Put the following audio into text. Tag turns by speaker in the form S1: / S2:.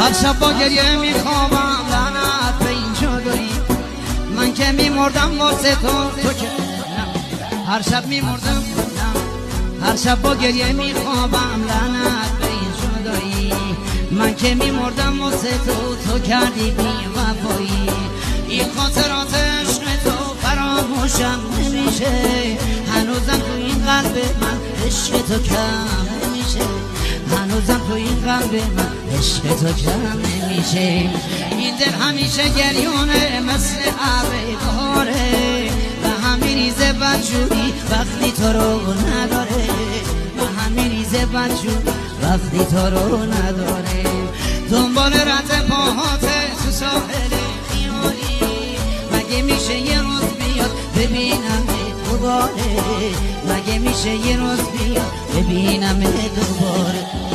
S1: هر شب با گریه میخوابم لعنت به این جادویی من که میمردم واسه تو که هر شب میمردم هر شب با گریه میخوابم لعنت به این جادویی من که میمردم واسه تو کردی بی وفایی این خاطرات عشق تو فراموشم نمیشه هنوزم تو این قلب من عشق تو کم نمیشه هنوزم تو این قلب من عشق تو کم نمیشه این دل همیشه گریونه مثل ابر بهاره و همین ریزه بدجوری وقتی تو رو نداره و همین ریزه بدجوری وقتی تو رو نداره دنبال رد پاهاته تو ساحل خیالی مگه میشه یه روز بیاد ببینم دوباره مگه میشه یه روز بیاد ببینم دوباره